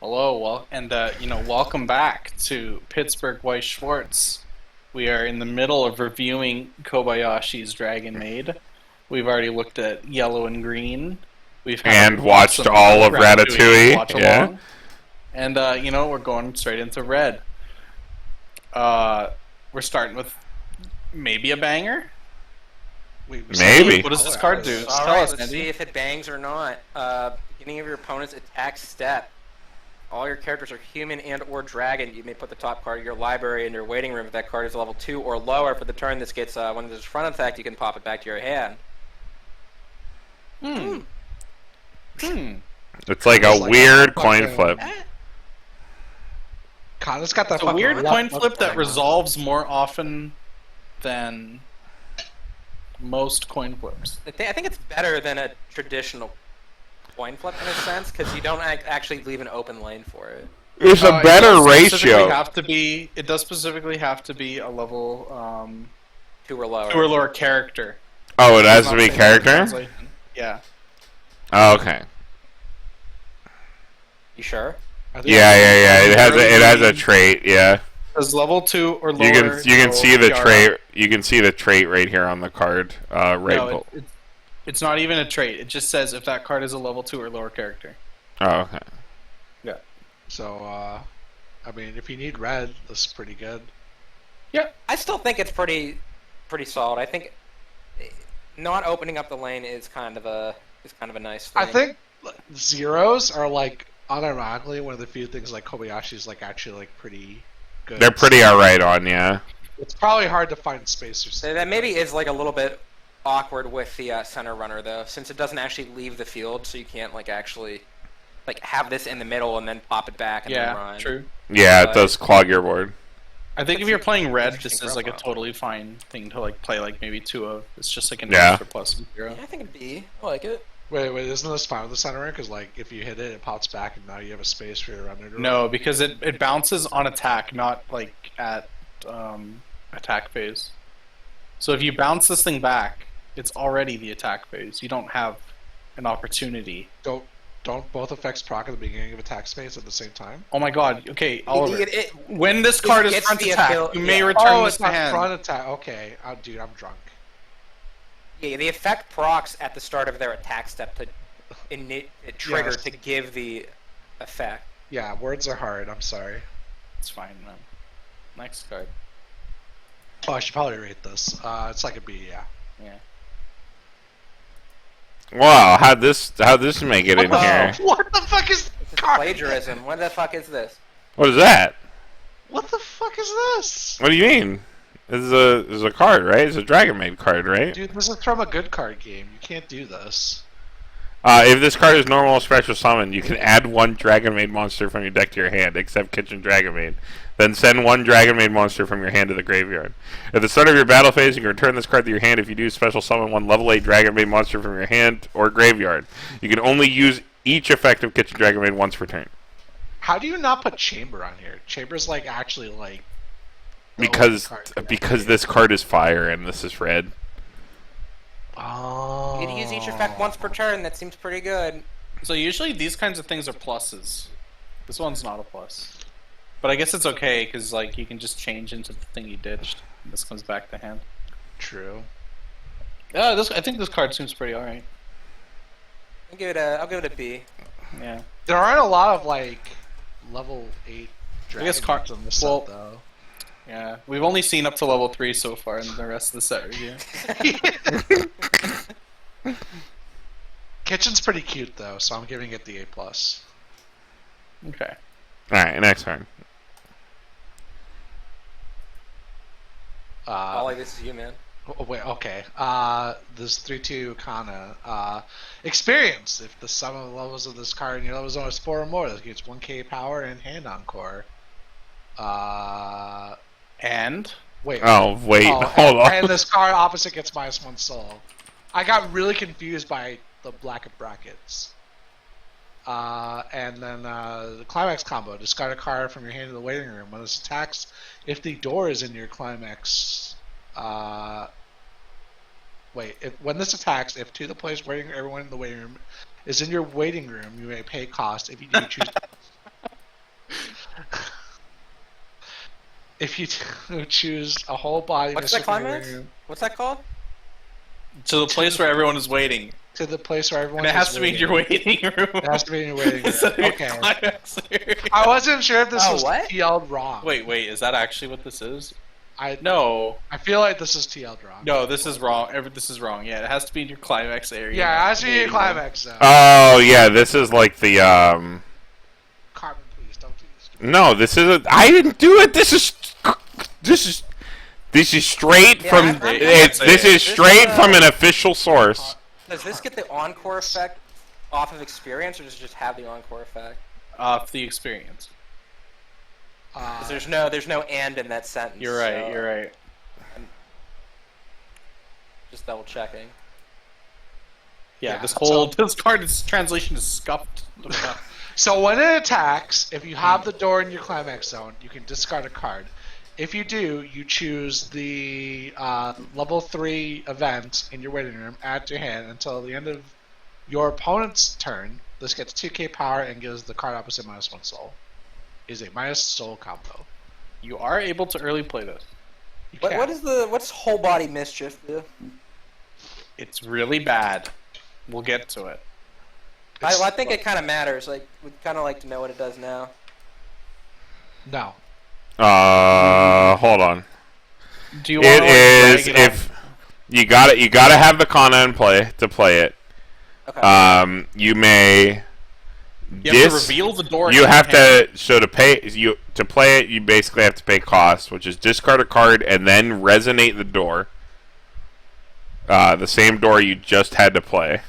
Hello, welcome back to Pittsburgh Weiss Schwarz. We are in the middle of reviewing Kobayashi's Dragonmaid. We've already looked at yellow and green. We've had And watched all of Ratatouille. watch Yeah. along. And we're going straight into red. We're starting with maybe a banger. Maybe. What does this card do? All Tell right, us, let's Andy. see if it bangs or not. Beginning of your opponent's attack step. All your characters are human and or dragon. You may put the top card of your library in your waiting room if that card is level 2 or lower. For the turn this gets, when there's front attack, you can pop it back to your hand. It's like a weird coin flip. Connor's got that It's a fucking weird rough coin flip look that going on. resolves more often than most coin flips. I think it's better than a traditional coin flip in a sense, because you don't actually leave an open lane for it. It's a better ratio. It does specifically have to be a level 2 or lower. 2 or lower character. Oh, it has It's to not be saying character? translation. Yeah. Oh, okay. You sure? I think Yeah. It has a trait. Yeah. Does level 2 or lower. You can see the PR. trait. You can see the trait right here on the card. Right. No, it's not even a trait. It just says if that card is a level 2 or lower character. Oh, okay. Yeah. So, I mean, if you need red, this is pretty good. Yeah. I still think it's pretty solid. I think not opening up the lane is kind of a nice thing. I think zeros are like unironically one of the few things like Kobayashi's like actually like pretty good. They're pretty alright on, yeah. It's probably hard to find spacers. That maybe is like a little bit awkward with the center runner though, since it doesn't actually leave the field, so you can't like actually like have this in the middle and then pop it back and then run. Yeah, true. Yeah, it does clog your board. I think if you're playing red, this interesting is like a profile. totally fine thing to like play like maybe 2 of. It's just like an Yeah. extra plus and 0. Yeah, I think it'd be. I like it. Wait, isn't this fine with the center? Because like if you hit it, it pops back, and now you have a space for your runner to No, run. because it bounces on attack, not like at attack phase. So if you bounce this thing back, it's already the attack phase. You don't have an opportunity. Don't both effects proc at the beginning of attack space at the same time? Oh my god. Okay, Oliver. It- When this card is gets front the attack, abil- you may yeah. return Oh, this it's to not hand. front attack. Okay, dude, I'm drunk. Yeah, the effect procs at the start of their attack step to trigger Yes. to give the effect. Yeah, words are hard. I'm sorry. It's fine, man. Next card. Oh, I should probably rate this. It's like a B, yeah. Yeah. Wow, how'd this make it in here? What the fuck is This is card? plagiarism. What the fuck is this? What is that? What the fuck is this? What do you mean? This is a card, right? It's a Dragonmaid card, right? Dude, this is from a good card game. You can't do this. If this card is normal or special summon, you can add 1 Dragonmaid monster from your deck to your hand, except Kitchen Dragonmaid. Then send 1 Dragonmaid monster from your hand to the graveyard. At the start of your battle phase, you can return this card to your hand if you do special summon 1 level 8 Dragonmaid monster from your hand or graveyard. You can only use each effect of Kitchen Dragonmaid once per turn. How do you not put Chamber on here? Chamber's like actually like... the only Because card in that because game. this card is fire and this is red. Oh. You can use each effect once per turn. That seems pretty good. So usually these kinds of things are pluses. This one's not a plus. But I guess it's okay, because like you can just change into the thing you ditched. And this comes back to hand. True. Yeah, I think this card seems pretty alright. I'll give it a B. Yeah. There aren't a lot of like level 8 I guess dragons in this well- set though. Yeah. We've only seen up to level 3 so far in the rest of the set review. Kitchen's pretty cute though, so I'm giving it the A+. Okay. Alright, next turn. Ollie, this is you, man. Oh, wait, okay. This 3/2 Kana. Experience. If the sum of the levels of this card in your level zone is 4 or more, that gets 1k power and hand encore. And Wait. Oh, wait, hold on. And this card opposite gets -1 soul. I got really confused by the black brackets. And then the climax combo. Discard a card from your hand to the waiting room. When this attacks, if the door is in your climax... when this attacks, if 2 of the players waiting, everyone in the waiting room is in your waiting room, you may pay cost. If you do choose... if you choose a whole body. What's that climax? What's that called? To the place where everyone is waiting. To the place where everyone. And it has to be in your waiting room. It has to be in your waiting room. Okay. Climax area. I wasn't sure if this was what? TL'd wrong. Wait, is that actually what this is? No. I feel like this is TL'd wrong. No, this is wrong. This is wrong. Yeah, it has to be in your climax area. Yeah, it has to be in your climax zone. Oh yeah, this is like the Carmen, please don't do this. No, this is. I didn't do it. This is straight from. This is straight from an official source. Does this get the encore effect off of experience, or does it just have the encore effect? Off the experience. 'Cause there's no and in that sentence. You're right. So You're right. I'm just double checking. Yeah, this card's translation is scuffed. So when it attacks, if you have the door in your climax zone, you can discard a card. If you do, you choose the level 3 event in your waiting room, add to your hand until the end of your opponent's turn. This gets 2k power and gives the card opposite -1 soul. Is a -soul combo. You are able to early play this. What's whole body mischief do? It's really bad. We'll get to it. I think it kind of matters. Like, we'd kind of like to know what it does now. No. Hold on. Do you want if you gotta have the Kana in play to play it. Okay. You may. You have to reveal the door. You have to to play it. You basically have to pay cost, which is discard a card and then resonate the door. The same door you just had to play.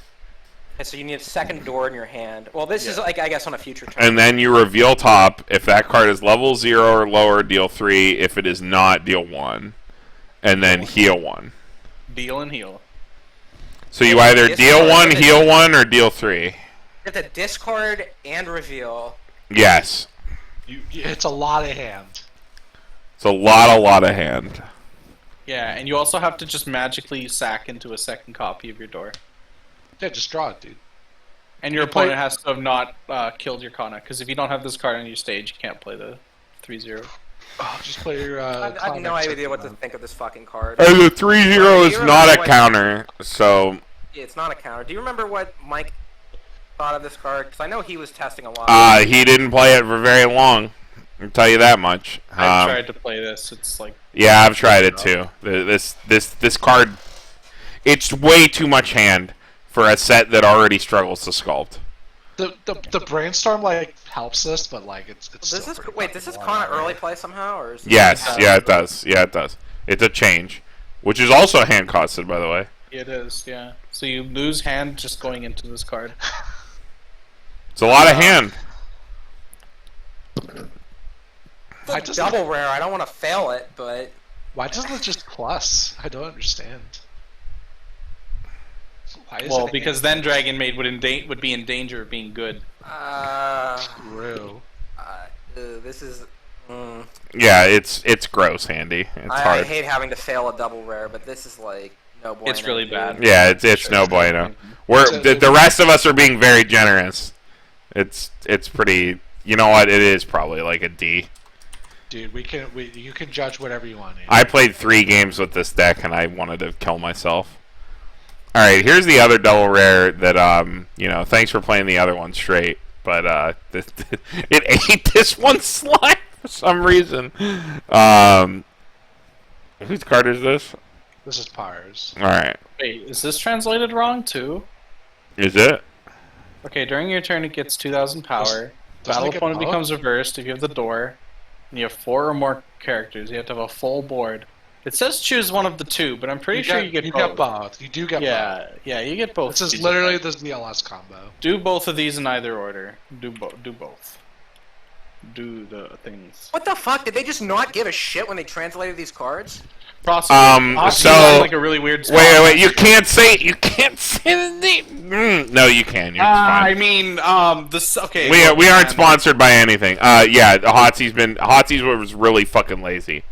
Okay, so you need a second door in your hand. Well, this is like I guess on a future turn. And then you reveal top. If that card is level 0 or lower, deal 3. If it is not, deal 1, and then heal 1. Deal and heal. So you either deal 1, heal 1, or deal 3. You have to discard and reveal. Yes. It's a lot of hand. It's a lot of hand. Yeah, and you also have to just magically sack into a second copy of your door. Yeah, just draw it, dude. And your opponent has to have not killed your Kana, because if you don't have this card on your stage, you can't play the 3-0. Oh, just play your. I have no idea what to think of this fucking card. The 3-0 is not a counter, so. Yeah, it's not a counter. Do you remember what Mike thought of this card? Because I know he was testing a lot. He didn't play it for very long. I'll tell you that much. I've tried to play this. It's like. Yeah, I've tried it too. This card, it's way too much hand for a set that already struggles to sculpt. The brainstorm like helps this, but like it's. Does this Kana early play somehow, or? Yes, yeah, it does. Yeah, it does. It's a change, which is also hand costed, by the way. It is, yeah. So you lose hand just going into this card. It's a lot of hand. It's double rare. I don't want to fail it, but why doesn't it just plus? I don't understand. Well, because then Dragonmaid would be in danger of being good. True. This is. Yeah, it's gross, handy. It's hard. I hate having to fail a double rare, but this is like no bueno. It's really bad. Yeah, it's no bueno. The rest of us are being very generous. It's pretty. You know what? It is probably like a D. Dude, you can judge whatever you want. I played 3 games with this deck, and I wanted to kill myself. All right, here's the other double rare that thanks for playing the other one straight, but it ate this one slide for some reason. Whose card is this? This is Paru's. All right. Wait, is this translated wrong too? Is it? Okay, during your turn it gets 2,000 power. Battle opponent becomes reversed if you have the door. And you have 4 or more characters. You have to have a full board. It says choose one of the 2, but I'm pretty sure you get both. You get both. You do get both. Yeah, you get both. This is literally the DLS combo. Do both of these in either order. Do both. Do the things. What the fuck? Did they just not give a shit when they translated these cards? Possibly. So like a really weird spot. wait. You can't say the name. No, you can. You're fine. I mean, this. Okay. We aren't sponsored by anything. Yeah, Hotzi's was really fucking lazy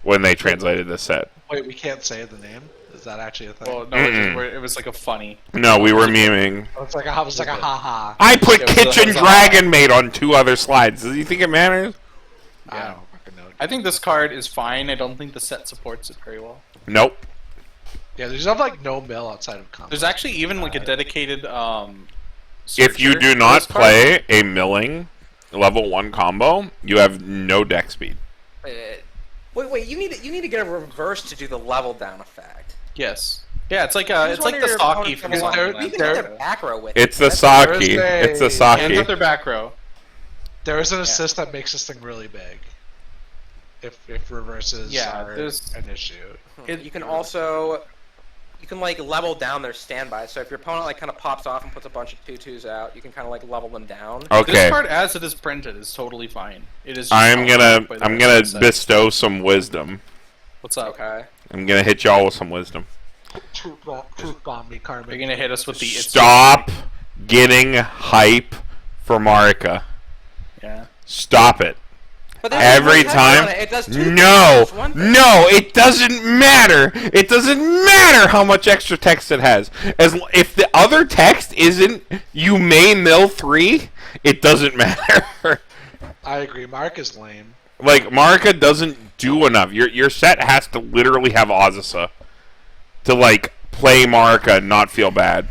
when they translated this set. Wait, we can't say the name. Is that actually a thing? Well, no, it was like a funny. No, we were memeing. It was like a haha. I put Kitchen Dragonmaid on 2 other slides. Do you think it matters? I don't fucking know. I think this card is fine. I don't think the set supports it very well. Nope. Yeah, there's like no mill outside of combo. There's actually even like a dedicated If you searcher do for not this card. play a milling level 1 combo, you have no deck speed. Wait, you need to get a reverse to do the level down effect. Yes. Yeah, it's like Just it's like one the of your Saki opponents from comes along. Saki You Land. can get their back row with It's it. the That's- Saki. Thursday. It's the And Saki. got their back row. There is an assist that makes this thing really big. If reverses Yeah, are there's- an issue. You can also like level down their standby. So if your opponent like kind of pops off and puts a bunch of 2/2s out, you can kind of like level them down. Okay. This card, as it is printed, is totally fine. It is. Just I'm held gonna back by the I'm gonna set. bestow some wisdom. What's up? Okay. I'm gonna hit y'all with some wisdom. Truth on me, Carmen. You're gonna hit us with the Stop getting hype for Marika. Yeah. Stop it. But there's Every one text time. on it. It does two No, things. One thing. no, it doesn't matter. It doesn't matter how much extra text it has. If the other text isn't "you may mill 3," it doesn't matter. I agree. Mark is lame. Like Marika doesn't do enough. Your set has to literally have Azusa to like play Marika and not feel bad.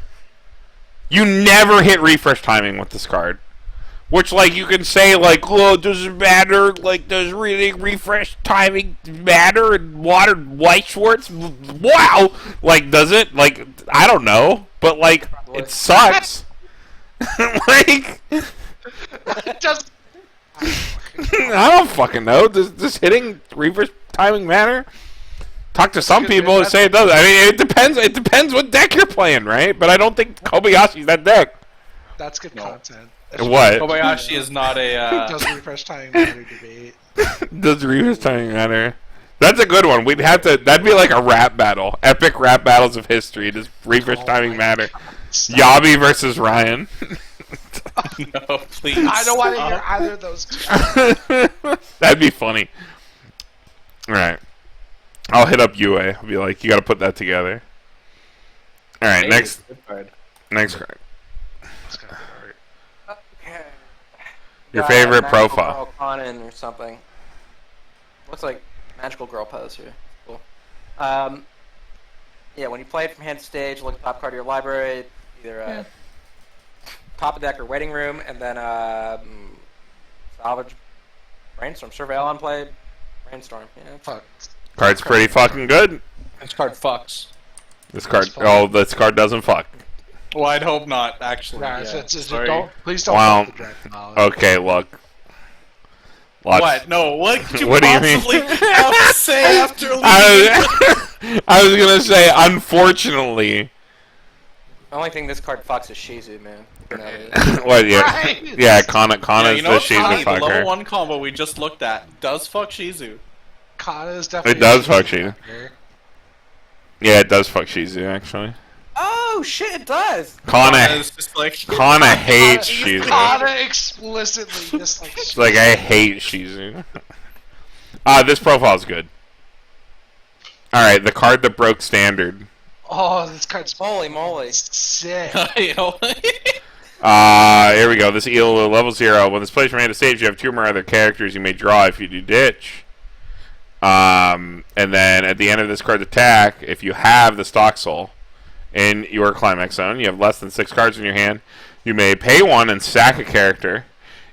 You never hit refresh timing with this card. Which, like, you can say, like, oh, does it matter? Like, does really refresh timing matter? And Weiss Schwarz? Wow! Like, does it? Like, I don't know. But, like, it sucks. Like, Just I don't fucking know. Does hitting refresh timing matter? Talk to some people and say it does. I mean, it depends. It depends what deck you're playing, right? But I don't think Kobayashi's that deck. that's good content. What? Kobayashi is not a. Does refresh timing matter debate? Does refresh timing matter? That's a good one. We'd have to. That'd be like a rap battle. Epic rap battles of history. Does refresh timing matter? Yabi versus Ryan. No, please. I don't want to hear either of those two. That'd be funny. All right. I'll hit up UA. I'll be like, you got to put that together. All right. Next. Next card. Okay. Your favorite Magical profile. Girl Conan or something. Looks like magical girl pose here. Cool. Yeah, when you play it from hand to stage, look at the top card of your library, either top of deck or waiting room, and then salvage, brainstorm, surveil on play, brainstorm. Yeah. Fuck. Card's pretty fucking good. This card fucks. This card. fuck. Oh, this card doesn't fuck. Well, I'd hope not. Actually, Nah, yeah. it's please don't Wow. fuck the dragon knowledge. Okay, look. Lots- What? No. What could you What do you mean? possibly have to say after leaving? I was gonna say, unfortunately. The only thing this card fucks is Shizu, man. You know, What? Yeah, Right. yeah. Kana's Yeah, you know the what's funny? Shizu The level fucker. 1 combo we just looked at does fuck Shizu. Kana is definitely. It does a fuck Shizu Shizu. factor. Yeah, it does fuck Shizu actually. oh shit, it does. Kana It's just like hates Shizu. Kana explicitly dislikes. It's like I hate Shizu. This profile's good. All right, the card that broke standard. Oh, this card's Holy moly. sick. you know, Here we go. This eel level 0. When this plays from hand to stage, you have 2 or more other characters you may draw if you do ditch. And then at the end of this card's attack, if you have the stock soul in your climax zone, you have less than 6 cards in your hand, you may pay 1 and sack a character.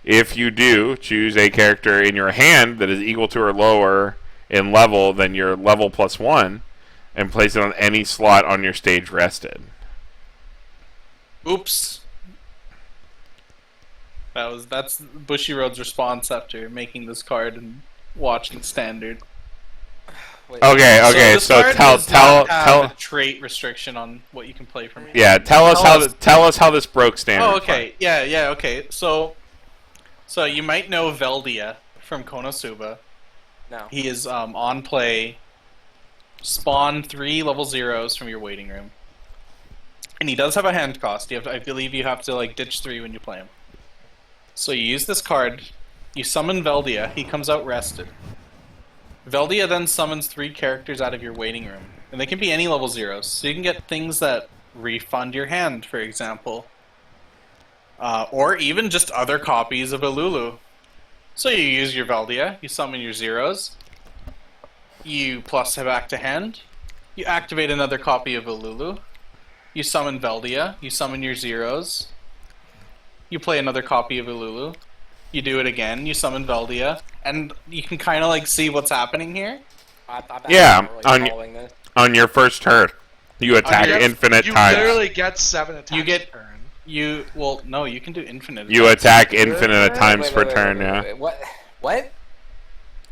If you do, choose a character in your hand that is equal to or lower in level than your level plus 1 and place it on any slot on your stage rested. oops. That's Bushiroad's response after making this card and watching standard. Wait, Okay, this so card tell does not have tell a trait restriction on what you can play from here. yeah, tell us how this broke standard. Oh, okay. Yeah, okay. So you might know Veldia from Konosuba. No. He is on play. Spawn 3 level 0s from your waiting room. And he does have a hand cost. I believe you have to like ditch 3 when you play him. So you use this card, you summon Veldia, he comes out rested. Veldia then summons 3 characters out of your waiting room. And they can be any level 0s. So you can get things that refund your hand, for example. Or even just other copies of Ilulu. So you use your Veldia, you summon your zeros, you plus back to hand, you activate another copy of Ululu, you summon Veldia, you summon your zeros, you play another copy of Ululu, you do it again, you summon Veldia, and you can kind of like see what's happening here. I'm Yeah, not really on following this. On your first turn, you attack your- infinite You times. literally get 7 attacks You get- per turn. Well, no, you can do infinite. You attacks. attack infinite times Wait, per wait, turn, wait, yeah. wait. What?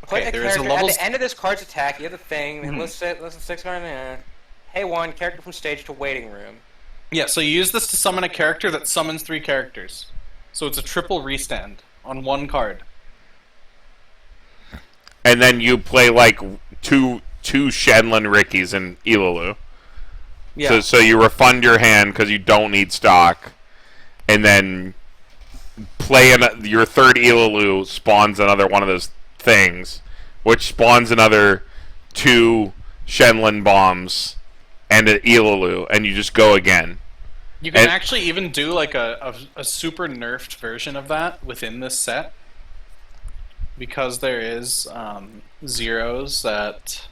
Put Okay, a there is a character level. at the end of this card's attack. You have the thing. And listen, 6 card. Hey, 1 character from stage to waiting room. Yeah, so you use this to summon a character that summons 3 characters. So it's a triple restand on 1 card. And then you play like two Shenlong Rickies and Ilulu. Yeah. So you refund your hand because you don't need stock, and then play your third Ilulu spawns another one of those things, which spawns another 2 Shenlong bombs and an Ilulu, and you just go again. You can And- actually even do like a super nerfed version of that within this set. Because there is zeros that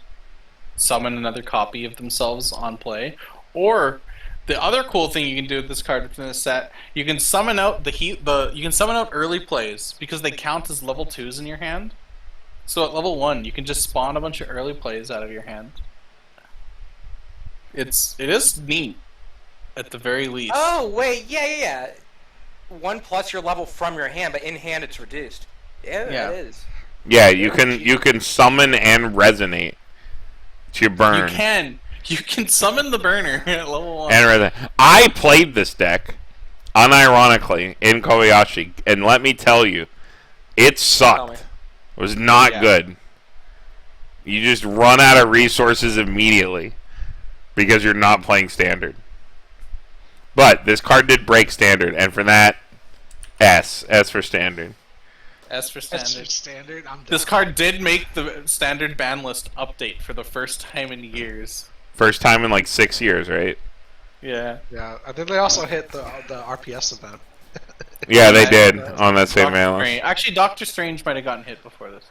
summon another copy of themselves on play. Or the other cool thing you can do with this card within this set, you can summon out you can summon out early plays because they count as level 2s in your hand. So at level 1, you can just spawn a bunch of early plays out of your hand. It is neat, at the very least. Oh wait, yeah. 1 plus your level from your hand, but in hand it's reduced. Yeah, Yeah. it is. Yeah, you can summon and resonate to burn. You can summon the burner at level 1. And resonate. I played this deck, unironically, in Kobayashi, and let me tell you, it Tell me. sucked. It was not Yeah. good. You just run out of resources immediately because you're not playing standard. But this card did break standard, and for that, S for standard. S for That's standard. standard. I'm done. This card did make the standard ban list update for the first time in years. First time in like 6 years, right? Yeah. Yeah, I think they also hit the RPS event. Yeah, they Yeah, did yeah. on that same Doctor man Strange. Actually, Doctor Strange might have gotten hit before this.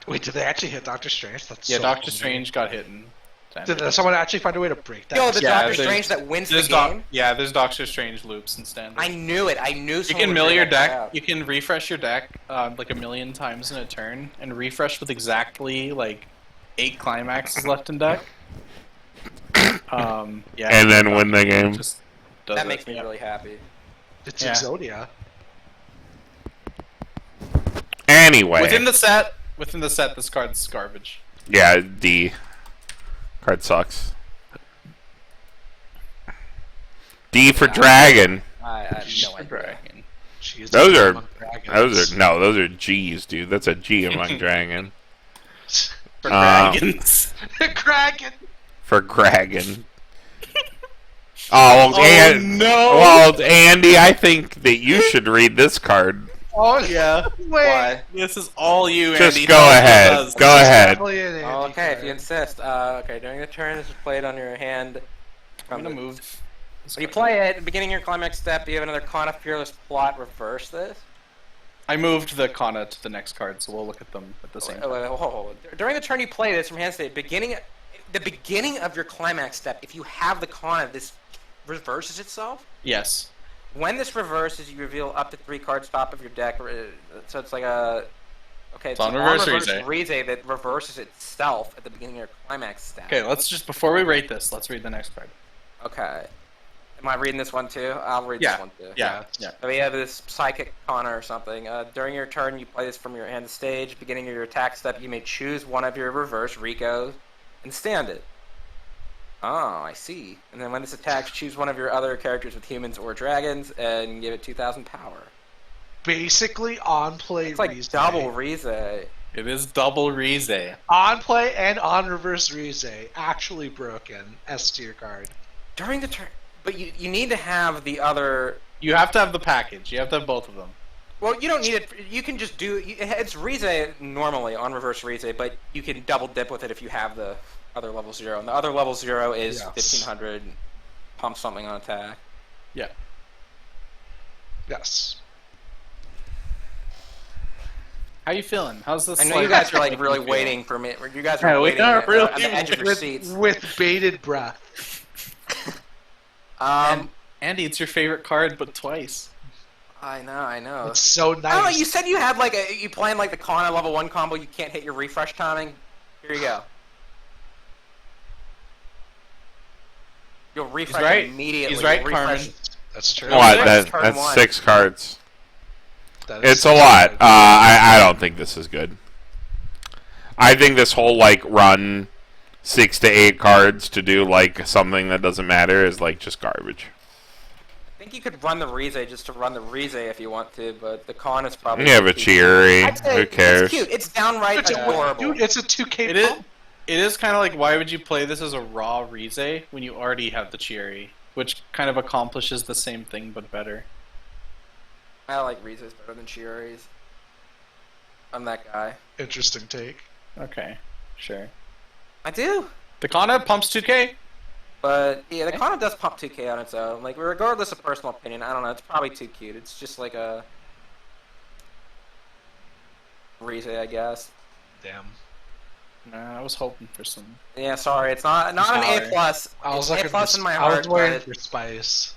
Wait, did they actually hit Doctor Strange? That's Yeah, so Doctor cool. Strange got hit in standard. Did someone actually find a way to break that? Yo, the Yeah, Doctor there's- Strange that wins the There's game. there's Doctor Strange loops in standard. I knew it. I knew You someone can would mill figure your that deck. out. You can refresh your deck like 1,000,000 times in a turn, and refresh with exactly like 8 climaxes left in deck. Yeah. And then win the game. Just does That it, makes me yeah. really happy. It's Yeah. Exodia. Anyway. Within the set, this card's garbage. Yeah, D. Card sucks. D for dragon. I have no idea. Dragon. Jeez, Those are- among dragons. Those are G's, dude. That's a G among dragon. For Uh, dragons. Kraken. For dragon. Oh, no! well, Andy, I think that you should read this card. Oh Yeah. Wait. Why? This is all you, Just Andy. go That's what it ahead. does. Go ahead. Definitely an Andy Oh, okay, if you card. insist. Okay, during the turn, this is played on your hand. I'm gonna move. When you play it, at the beginning of your climax step, you have another Kana Fearless Plot. Reverse this. I moved the Kana to the next card, so we'll look at them at the same time. Hold. During the turn you play this from hand state, the beginning of your climax step, if you have the Kana, this reverses itself. Yes. When this reverses, you reveal up to 3 cards top of your deck. So it's like a... Okay, it's on an reverse on-reverse Rize. Rize that reverses itself at the beginning of your climax step. Okay, let's just before we rate this, let's read the next card. Okay. Am I reading this one too? I'll read Yeah. this one too. Yeah. Yeah. So we have this Psychic Connor or something. During your turn, you play this from your hand to stage. Beginning of your attack step, you may choose one of your reverse Ricos and stand it. Oh, I see. And then when this attacks, choose one of your other characters with humans or dragons and give it 2,000 power. Basically, on play. It's like Rize. double Rize. It is double Rize. On play and on reverse Rize. Actually broken. S tier card. During the turn. But you need to have the other... You have to have the package. You have to have both of them. Well, you don't need it. You can just do... It's Rize normally, on reverse Rize, but you can double dip with it if you have the other level 0. And the other level 0 is Yes. 1,500, pump something on attack. Yeah. Yes. How you feeling? How's this? I know you guys are like really waiting for me. You guys are Yeah, we waiting are on really the edge of your seats. With bated breath. Andy, it's your favorite card, but twice. I know. It's so nice. Oh, you said you had like you playing like the Kana level 1 combo. You can't hit your refresh timing. Here you go. You'll refresh right. immediately. He's right, You'll refresh- Carmen. That's true. What? That's turn That's one. 6 cards. That is It's a lot. I don't think this is good. I think this whole like run 6 to 8 cards to do like something that doesn't matter is like just garbage. I think you could run the Rize just to run the Rize if you want to, but the Con is probably. You have a Cheery. I'd say Who cares? It's cute. It's downright adorable. Dude, it's a 2K. It is kind of like, why would you play this as a raw Rize when you already have the Cheery, which kind of accomplishes the same thing but better. I like Rizes better than Chiori's. I'm that guy. Interesting take. Okay, sure. I do. The Kana pumps 2K. But yeah, the Kana does pump 2K on its own. Like regardless of personal opinion, I don't know. It's probably too cute. It's just like a Rize, I guess. Damn. Nah, I was hoping for some. Yeah, sorry, it's not an A plus. I was It's looking A plus for, in my I was heart. waiting But for spice.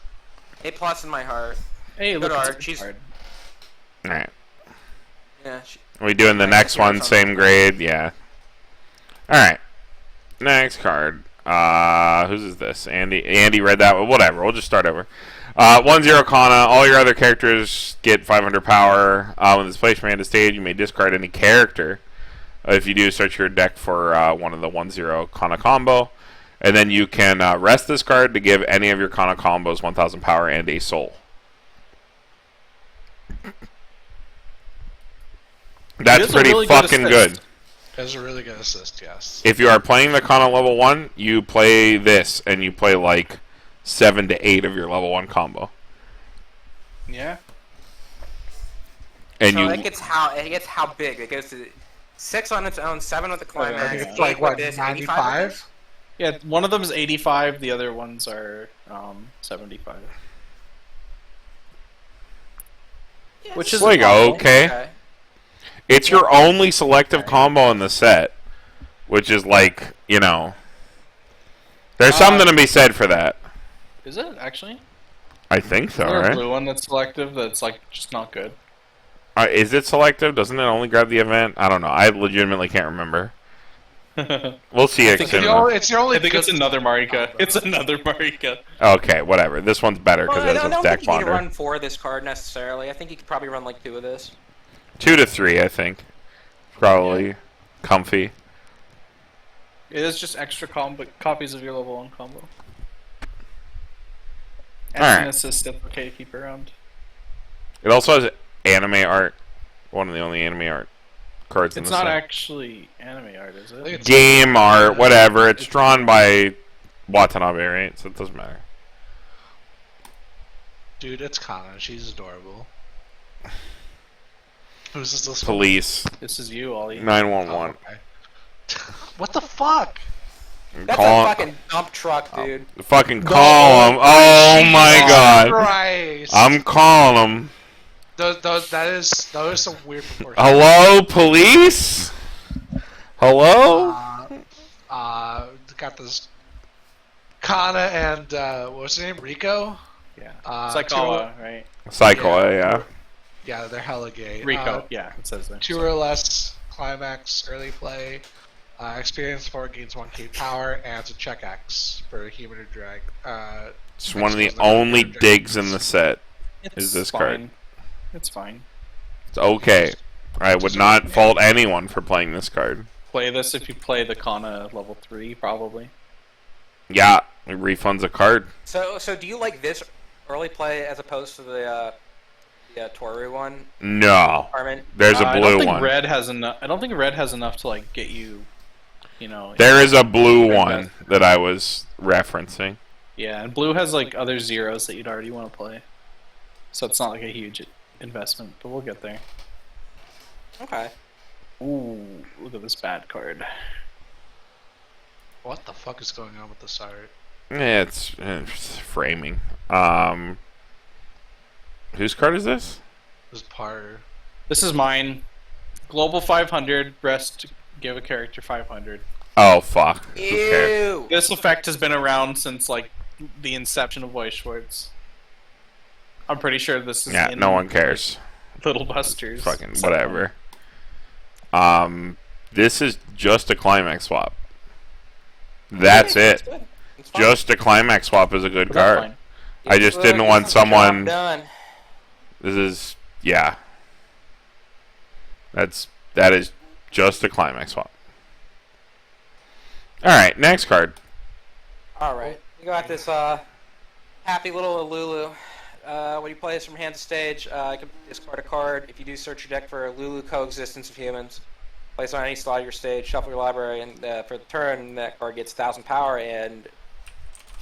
A plus in my heart. Hey, Good look, art. it's a She's- card. Alright. Yeah. Are we doing the next one, same grade? Yeah. Alright. Next card. Whose is this? Andy. Andy read that one. Whatever. We'll just start over. 1-0 Kana. All your other characters get 500 power. When this place command is stayed, you may discard any character. If you do, search your deck for one of the 1-0 Kana combo. And then you can rest this card to give any of your Kana combos 1,000 power and a soul. That's pretty really good fucking assist. good. That's a really good assist, yes. If you are playing the Kana level 1, you play this, and you play like 7 to 8 of your level 1 combo. Yeah. And So you it gets how big? It goes to 6 on its own, 7 with the climax, Yeah. 8 Like with what, this, 95? Yeah, one of them is 85, the other ones are 75. Yeah, Which it's is like normal. okay. It's your only selective combo in the set, which is like, you know, there's something to be said for that. Is it actually? I think so, Is there a right? blue one that's selective that's like just not good? Is it selective? Doesn't it only grab the event? I don't know. I legitimately can't remember. We'll see it think soon. It's your only I think good it's another Marika. combo. It's another Marika. Okay, whatever. This one's better because Well, I it has don't a think deck you need to bonder. run 4 of this card necessarily. I think you could probably run like 2 of this. 2 to 3, I think. Probably comfy. It is just extra copies of your level 1 combo. And Alright. an assist that's okay to keep around. It also has anime art. One of the only anime art cards in It's the not set. actually anime art, is think it? it's- Game art, whatever. It's drawn by Watanabe, right? So it doesn't matter. Dude, it's Kana. She's adorable. Who's this? Police This is you, Ollie. 911. Oh, okay. What the fuck? That's Call a fucking dump truck, dude. fucking call him. Oh my Jesus god. Christ. I'm calling him. Those are some weird proportions. Hello, police? Hello? Got this Kana and what's his name? Rico? Yeah. Psychoa, right? Psycho, yeah. Yeah, they're hella gay. Rico. Yeah, it says there. 2 or less climax early play. Experience 4 gains 1k power, and it's a check X for human or drag. It's one of the only digs in the set. Is this card? fine. It's fine. It's okay. I would not fault anyone for playing this card. Play this if you play the Kana level 3, probably. Yeah, it refunds a card. So do you like this early play as opposed to the Toru one, No. Carmen? There's a I don't blue think one. Red has enough. I don't think Red has enough to like get you. You know. There is a blue Red one has- that I was referencing. Yeah, and Blue has like other zeros that you'd already want to play. So it's not like a huge investment, but we'll get there. Okay. Ooh, look at this bad card. What the fuck is going on with this art? Yeah, it's framing. Whose card is this? This is Paru. This is mine. Global 500. Rest. Give a character 500. Oh fuck. Who cares? Ew. This effect has been around since like the inception of Weiss Schwarz. I'm pretty sure this is. Yeah, in no one cares. Little Busters. Fucking whatever. This is just a climax swap. That's it. It's fine. Just a climax swap is a good But that's card. fine. I just It's, didn't want gets the job someone. done. This is that is just a climax swap. All right, next card. All right, we got this happy little Lulu. When you play this from hand to stage, you can discard a card. If you do, search your deck for Lulu coexistence of humans. Place on any slot of your stage, shuffle your library, and for the turn, that card gets 1,000 power and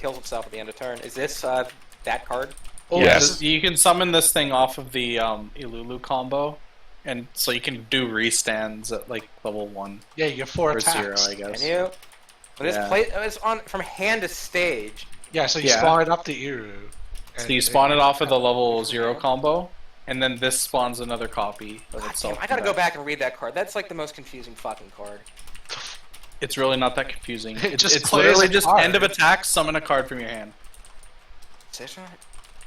kills itself at the end of turn. Is this that card? Oh, Yes. You can summon this thing off of the Ilulu combo, and so you can do restands at like level 1 Yeah, you get 4 or attacks. 0, I guess. Can you? When this Yeah. it's on from hand to stage. Yeah, so you Yeah. spawn it up to Iru. So you spawn it off of the level 0 combo, and then this spawns another copy of God itself. damn, I gotta go back and read that card. That's like the most confusing fucking card. It's really not that confusing. It just It's plays literally a just card. end of attack, summon a card from your hand.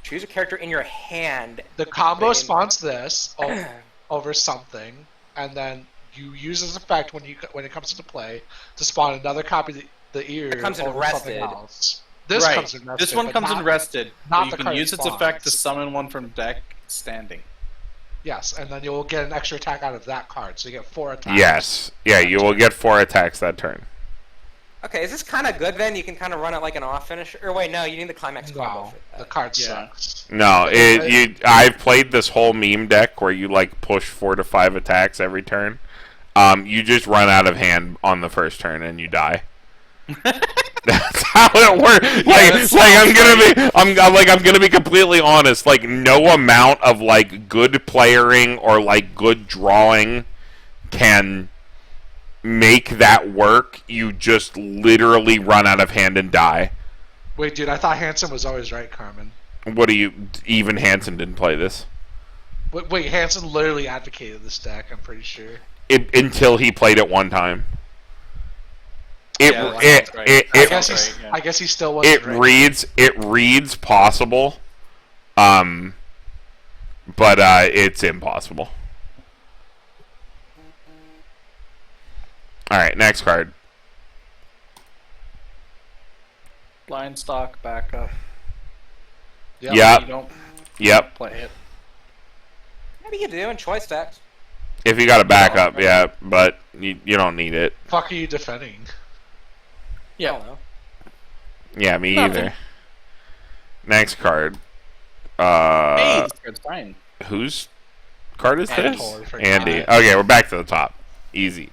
Choose a character in your hand. The combo Rain. spawns this over something, and then you use this effect when it comes into play to spawn another copy of the Iru It comes in over something rested. else. This right. comes in rested. This one but comes not- in rested. not But you the can card use its spawns. effect to summon one from deck standing. Yes, and then you'll get an extra attack out of that card, so you get 4 attacks. Yes. Yeah, you will get 4 attacks that turn. Okay, is this kind of good then? You can kind of run it like an off finisher. Or wait, no, you need the climax combo No, for the that. card Yeah. sucks. No, I've played this whole meme deck where you like push 4 to 5 attacks every turn. You just run out of hand on the first turn and you die. That's how it works. I'm gonna be completely honest. Like no amount of like good playering or like good drawing can make that work. You just literally run out of hand and die. Wait, dude, I thought Hanson was always right, Carmen. What do you? Even Hansen didn't play this. Wait, Hanson literally advocated this deck, I'm pretty sure. Until he played it one time. Yeah, that's right. I guess Sounds he's, right, yeah. I guess he still wasn't right. it reads possible, but it's impossible. All right, next card. Blind stock backup. Yep. You don't Yep. play it. Maybe you do in choice decks. If you got a backup, yeah, but you don't need it. Fuck are you defending? I Yeah. don't know. Yeah, me Nothing. either. Next card. Hey, this card's fine. Whose card is Andy. this? Totally forgot. Andy. Okay, we're back to the top. Easy.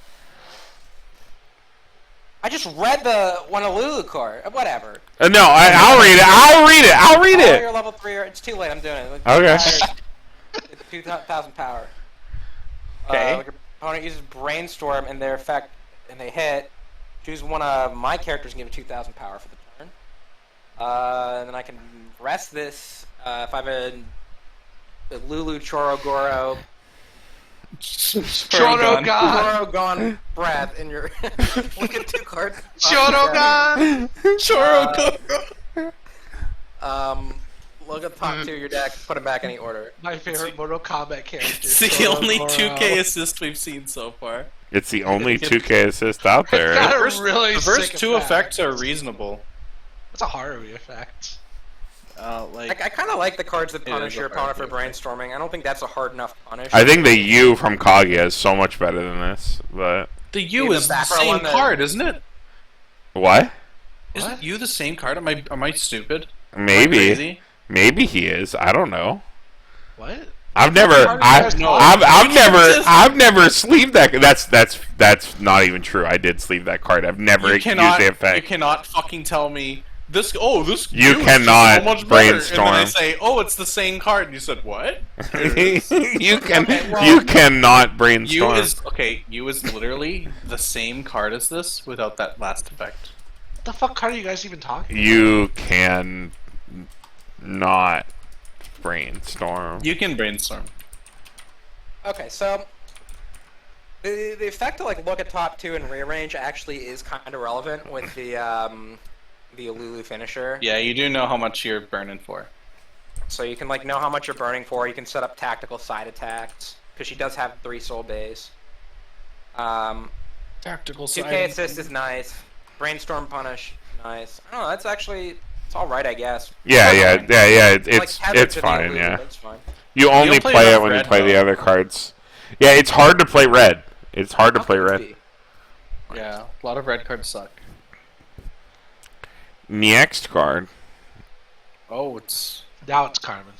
I just read the Honolulu card. Whatever. No, I'll read it. I'll read Oh, it. you're level 3. It's too late. I'm doing it. Okay. It's 2,000 power. Okay. Your opponent uses Brainstorm and their effect, and they hit. Choose one of my characters and give it 2,000 power for the turn. And then I can rest this. If I have a Lulu Chorogoro Chorogan! Chorogon breath in your look at 2 cards. Chorogan! Look at the top 2 of your deck. Put them back in any order. My favorite Mortal Kombat character. It's the only 2K assist we've seen so far. It's the only 2K assist out there. Got Right? a really The first sick 2 effect. effects are reasonable. It's a Haruhi effect. I kind of like the cards that Yeah, punish go your for opponent it. for brainstorming. I don't think that's a hard enough punish. I think the U from Kaguya is so much better than this. But The U Leave is the the back row same on the- card, isn't it? what? Isn't U the same card? Am I stupid? Am I Maybe. crazy? Maybe he is. I don't know. What? I've never sleeved that. That's not even true. I did sleeve that card. I've never You used cannot, the you effect. cannot fucking tell me this. Oh, this. You U is cannot so much brainstorm. Better. And then I say, oh, it's the same card, and you said what? You cannot brainstorm. U is literally the same card as this without that last effect. What the fuck card are you guys even talking about? You can not brainstorm. You can brainstorm. Okay, so The effect to like look at top 2 and rearrange actually is kind of relevant with the Alulu finisher. Yeah, you do know how much you're burning for. So you can like know how much you're burning for. You can set up tactical side attacks because she does have 3 soul bays. Tactical 2K assist is nice. Brainstorm punish, nice. I don't know. That's actually it's all right, I guess. Yeah, yeah, yeah, yeah. It's tethered it's to the fine. Alulu, Yeah. It's fine. You only don't play play it enough when you red, play the though. other cards. Yeah, it's hard to play red. It's hard to play How red. easy. Yeah, a lot of red cards suck. Next card. Oh, it's Now it's Carmen.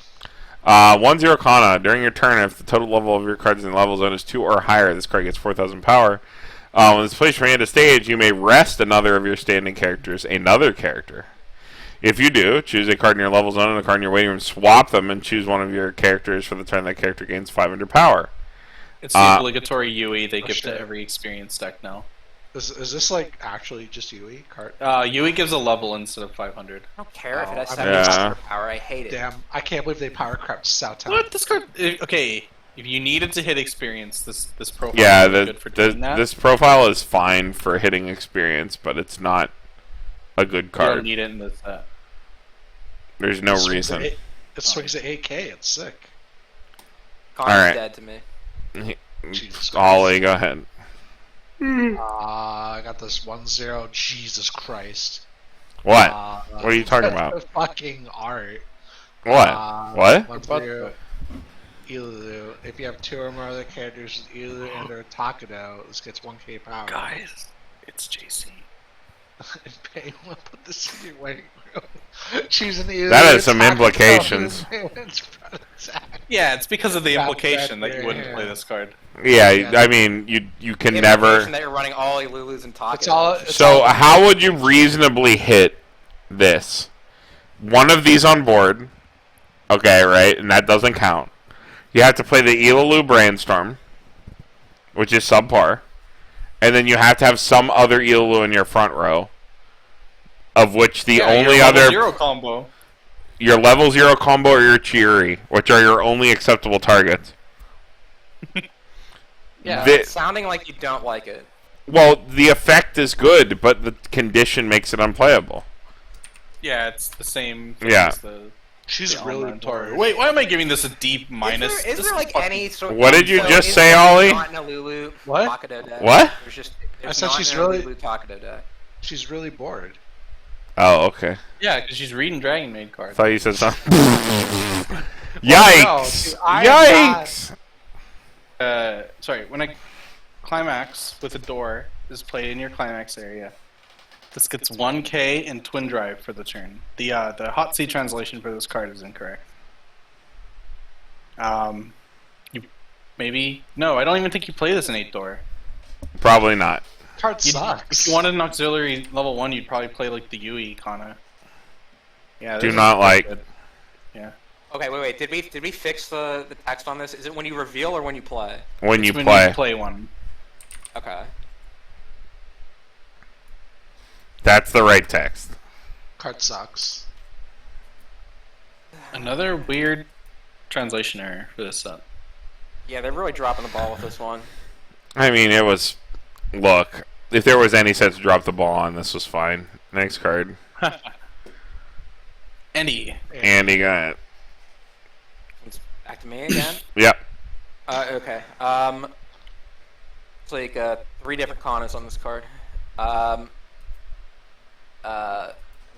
1-0 Kana. During your turn, if the total level of your cards in the level zone is 2 or higher, this card gets 4,000 power. When it's placed from hand to stage, you may rest another of your standing characters, another character. If you do, choose a card in your level zone and a card in your waiting room, swap them, and choose one of your characters for the turn that character gains 500 power. it's the obligatory UE they give shit. to every experience deck now. Is this like actually just UE card? UE gives a level instead of 500. I don't care if it has Oh, 70 power. I hate it. Damn, I can't believe they power crept Southtown. What? This card? Okay, if you needed to hit experience, this profile Yeah, would be good for doing that. this profile is fine for hitting experience, but it's not a good You don't card. need it in this set. There's no It swings reason. at It swings at 8K. It's sick. Connor's Alright. dead to me. Jesus Ollie, go ahead. I got this 1-0. Jesus Christ. What? What are you talking about? Fucking art. What? What? 1-0. Ilulu. If you have 2 or more other characters with Ilulu and or Takado, this gets 1K power. Guys, it's JC. And pay one, put this in your waiting room. Choosing the That has some implications. Yeah, it's because of the Wrap implication that that you in wouldn't your play hand. this card. Yeah, I mean, you can The never. implication that you're running all Lulus and Taka. It's all. So how would you reasonably hit this? One of these on board, okay, right, and that doesn't count. You have to play the Ilalu Brainstorm, which is subpar, and then you have to have some other Ilalu in your front row, of which the only your level other 0 combo. your level 0 combo or your Chiri, which are your only acceptable targets. Yeah. The- It's sounding like you don't like it. well, the effect is good, but the condition makes it unplayable. Yeah, it's the same thing Yeah. as the She's the really online bored. Toru. Wait, why am I giving this a D minus? Is This there like fucking- any sort? What did you so just is say, there Ollie? Not in a Lulu What? Takado deck? What? There's just. I There's said not she's in a really- Lulu Takado deck. She's really bored. Oh, okay. Yeah, because she's reading Dragonmaid I cards. thought you said something. Well, Yikes! no, dude, I am not- Yikes! Sorry, when a climax with a door is played in your climax area, this gets 1K and Twin Drive for the turn. The Hot Seat translation for this card is incorrect. You maybe no, I don't even think you play this in 8 door. Probably not. Card You'd- sucks. If you wanted an auxiliary level 1, you'd probably play like the Yui Kana. Yeah, Do this is not pretty like- good. Yeah. Okay, wait. Did we fix the text on this? Is it when you reveal or when you play? When you It's when play. you play one. Okay. That's the right text. Card sucks. Another weird translation error for this set. Yeah, they're really dropping the ball with this one. I mean, it was. Look, if there was any set to drop the ball on, this was fine. Next card. Andy. Andy got it. It's back to me again. Yep. Okay. It's like 3 different Kanas on this card.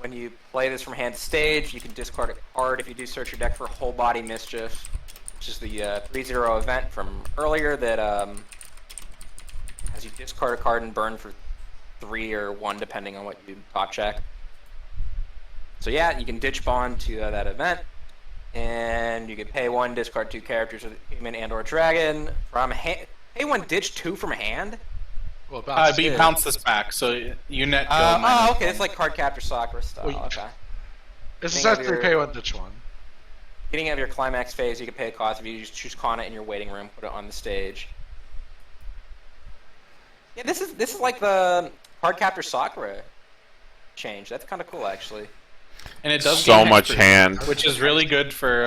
When you play this from hand to stage, you can discard a card if you do search your deck for Whole Body Mischief, which is the 3-0 event from earlier that has you discard a card and burn for 3 or 1 depending on what you top check. So yeah, you can ditch bond to that event, and you can pay 1, discard 2 characters with human and or dragon from hand. Pay 1, ditch 2 from hand. Well, But you bounce this back, so you net go. Oh, okay, it's like card capture Sakura style. Wait. Okay. This is Think our of your- 3K one ditch one. Beginning of your climax phase, you can pay a cost if you just choose Kana in your waiting room, put it on the stage. Yeah, this is like the card capture Sakura change. That's kind of cool, actually. And it does So gain much hexproof, hand. which is really good for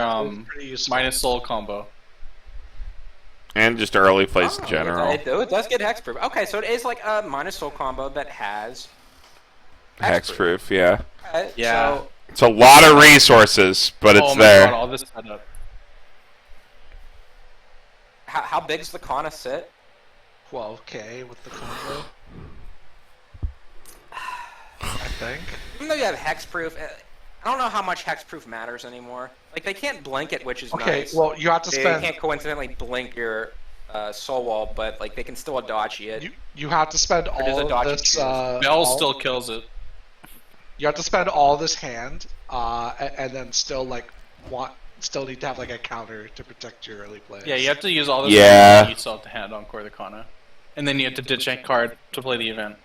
Pretty useful. minus soul combo. And just early plays in Oh, general. It does get hexproof. Okay, so it is like a minus soul combo that has Hexproof, yeah. Okay, Yeah. So, It's a lot of resources, but it's oh my there. god, all this setup. how big's the Kana sit? 12k with the combo. I think. Even though you have hexproof, I don't know how much hexproof matters anymore. Like, they can't blink it, which is Okay, nice. well, you have to They spend. can't coincidentally blink your soul wall, but like they can still dodgy it. You have to spend does all it dodge of and this. choose? Bell still kills it. You have to spend all this hand, and then still still need to have like a counter to protect your early plays. Yeah, you have to use all this. Yeah. And you still have to hand on Core the Kana. And then you have to ditch a card to play the event.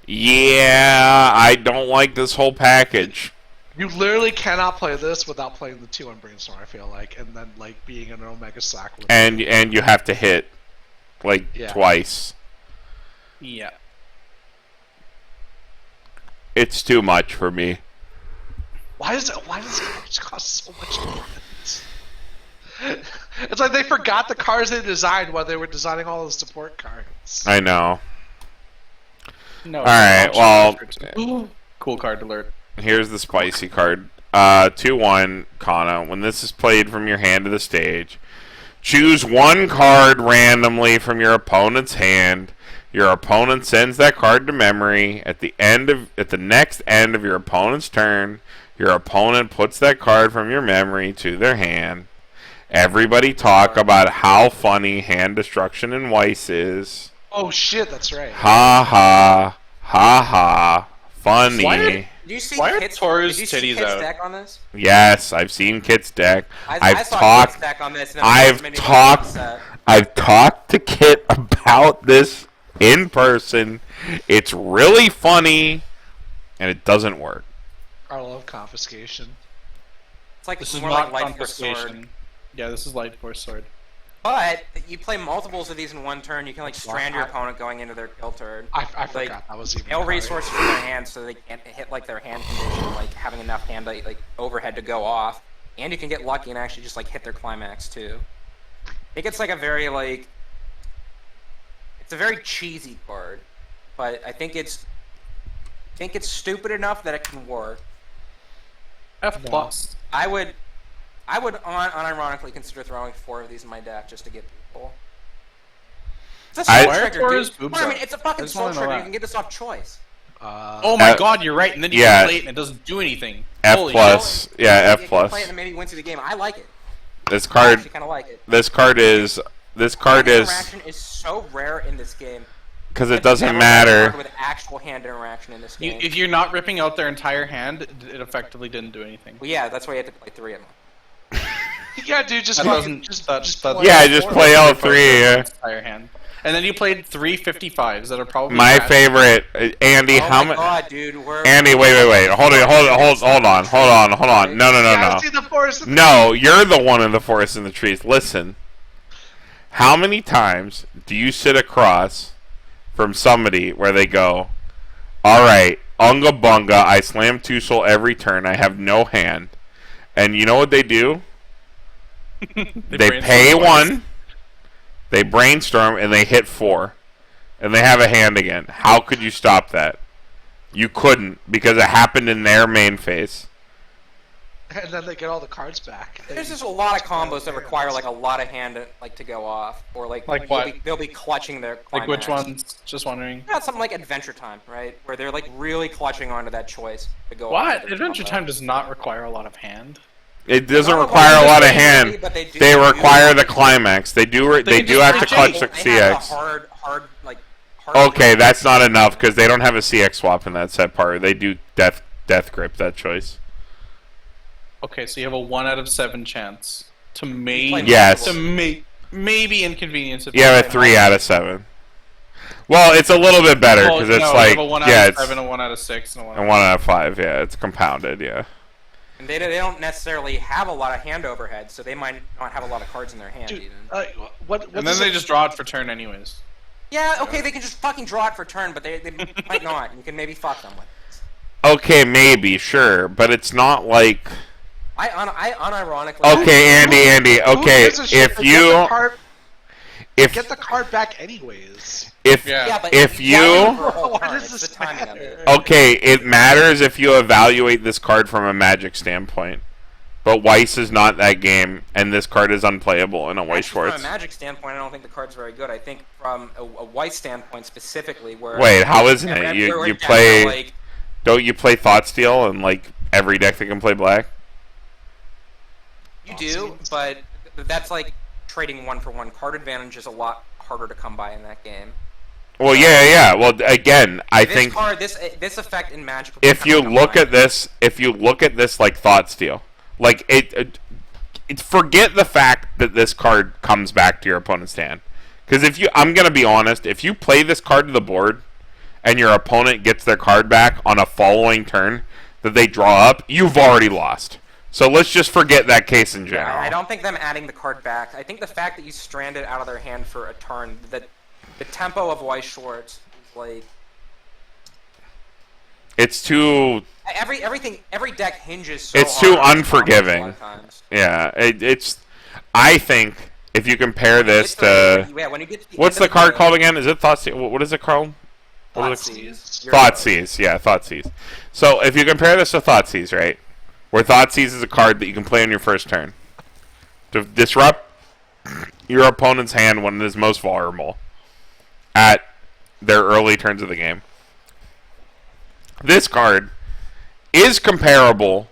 Yeah, I don't like this whole package. You literally cannot play this without playing the 2 on Brainstorm. I feel like, and then like being an Omega sack with. And you have to hit like Yeah. twice. Yeah. It's too much for me. Why does it cost so much damage? It's like they forgot the cards they designed while they were designing all the support cards. I know. No. All right, well, Cool card alert. here's the spicy card. 2/1 Kana. When this is played from your hand to the stage, choose one card randomly from your opponent's hand. Your opponent sends that card to memory. At the next end of your opponent's turn, your opponent puts that card from your memory to their hand. Everybody talk about how funny hand destruction in Weiss is. Oh shit, that's right. Ha ha ha ha. Funny. Why Do you see Why are Kit's, Toru's did you see titties Kit's out? deck on this? Yes, I've seen Kit's deck. I I've saw talked. Kit's deck on this. And I've talked to Kit about this in person. It's really funny, and it doesn't work. I love confiscation. It's like This is more not like Light Force Sword. confiscation. Yeah, this is Light Force Sword. But you play multiples of these in one turn. You can like strand your opponent going into their kill turn. I Like, forgot that was even. They'll a card. resources from their hand so they can't hit like their hand condition, like having enough hand like overhead to go off. And you can get lucky and actually just like hit their climax too. I think it's like a very like it's a very cheesy card, but I think it's stupid enough that it can work. F plus. I would unironically consider throwing 4 of these in my deck just to get people. It's a I- soul trigger, Where is dude. boobs Well, I mean, at? it's a fucking I just soul wanna know trigger. that. You can get this off choice. Oh my god, you're right. And then you yeah. can play it and it doesn't do anything. F Holy plus. shit. Yeah, You F can plus. play it and maybe wins you the game. I like it. This I card. actually kind of like it. This card is. Hand interaction is so rare in this game. Because it I've doesn't never had a matter. card with actual hand interaction in this game. If you're not ripping out their entire hand, it effectively didn't do anything. Well, yeah, that's why you have to play 3 of them. Yeah, dude, just That fucking doesn't- just that- just that- play Yeah, all just 4. play all 3. Yeah. Entire hand. And then you played 3 55s that are probably My bad. favorite, Andy. Oh How my many? god, dude, we're... Andy, wait. Hold on. No. Yeah, see the forest. No, you're the one in the forest in the trees. Listen. How many times do you sit across from somebody where they go, alright, Unga Bunga, I slam 2 soul every turn, I have no hand. And you know what they do? They pay 1, they brainstorm, and they hit 4. And they have a hand again. How could you stop that? You couldn't, because it happened in their main phase. And then they get all the cards back. There's just a lot of combos that require like a lot of hand to go off, or like what? they'll be clutching their Like which climax. ones? Just wondering. Yeah, something like Adventure Time, right? Where they're like really clutching onto that choice to go. off What? with their Adventure combo. Time does not require a lot of hand. It doesn't Not require a lot lot of of hand. hand, but they They do require the climax. They do can do just have to play clutch Jade. the They have CX. the hard Okay, that's not enough because they don't have a CX swap in that set part. They do death grip that choice. Okay, so you have a 1 out of 7 chance to maybe Yes. maybe inconvenience. If You have a 3 out of 7. Well, it's a little bit better because it's no, like you have a 1 out yeah, of it's 7, a 1 out of 6, and a 1 and 1 out of 5. Yeah, it's compounded. Yeah. And they don't necessarily have a lot of hand overhead, so they might not have a lot of cards in their hand Dude, even. what And then does they it- just draw it for turn anyways. Yeah, okay, they can just fucking draw it for turn, but they might not. You can maybe fuck them with it. Okay, maybe sure, but it's not like. I unironically. Okay, Andy. Who Okay, gives a shit? if They get you the card- Get the card back anyways. If Yeah. but if you gotta you wait for a whole Why turn. does It's this the timing of matter? it. okay, it matters if you evaluate this card from a Magic standpoint. But Weiss is not that game, and this card is unplayable in a Weiss Actually, Schwarz. from a Magic standpoint, I don't think the card's very good. I think from a Weiss standpoint specifically, where Wait, how isn't it? where You decks play are, like, don't you play Thoughtsteal and like every deck that can play black? you do, but that's like trading one for one. Card advantage is a lot harder to come by in that game. Well, yeah. Well, again, I This think card, this effect in Magic. if you look at this like Thoughtsteal, like it forget the fact that this card comes back to your opponent's hand. Because I'm gonna be honest, if you play this card to the board, and your opponent gets their card back on a following turn that they draw up, you've already lost. So let's just forget that case in general. I don't think them adding the card back. I think the fact that you strand it out of their hand for a turn, that the tempo of Weiss Schwarz is like It's too. every deck hinges so It's hard too on unforgiving. a lot of times. Yeah, it's. I think if you compare this to When you get to what's end the of card game, called again? Is it Thoughtseize? What is it called? What is it- Thoughtseize. Thoughtseize, yeah, Thoughtseize. So if you compare this to Thoughtseize, right, where Thoughtseize is a card that you can play on your first turn to disrupt your opponent's hand when it is most vulnerable at their early turns of the game. This card is comparable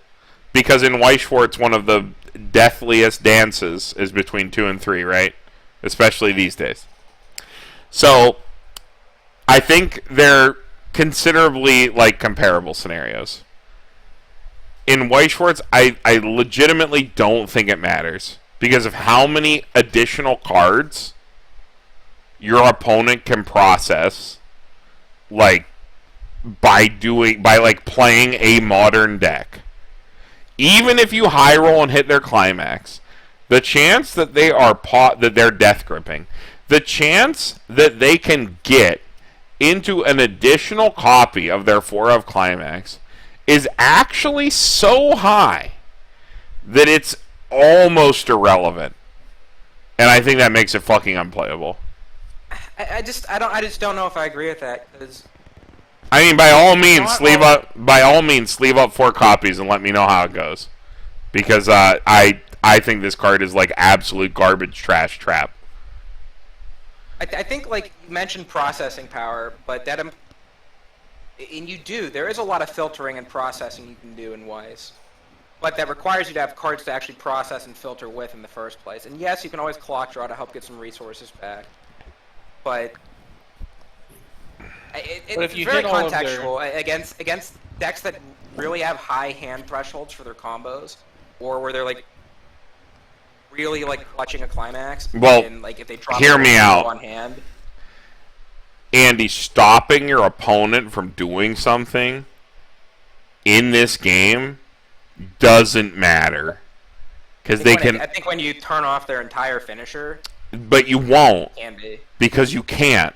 because in Weiss Schwarz, one of the deathliest dances is between 2 and 3, right? Especially these days. So I think they're considerably like comparable scenarios. In Weiss Schwarz, I legitimately don't think it matters because of how many additional cards your opponent can process, like by playing a modern deck. Even if you high roll and hit their climax, the chance that they are that they're death gripping, the chance that they can get into an additional copy of their 4 of climax is actually so high that it's almost irrelevant. And I think that makes it fucking unplayable. I just don't know if I agree with that because I mean, by all means, Not sleeve up 4 copies and let me know how it goes. Because I think this card is like absolute garbage trash trap. I think like you mentioned processing power, but that and there is a lot of filtering and processing you can do in Weiss. But that requires you to have cards to actually process and filter with in the first place. And yes, you can always clock draw to help get some resources back. But it's if you very hit all of their- contextual against decks that really have high hand thresholds for their combos, or where they're like really like clutching a climax. Well, and, like if they drop hear me out. on hand. Andy, stopping your opponent from doing something in this game doesn't matter. Because they can. I think when you turn off their entire finisher, But you won't. it can be. Because you can't.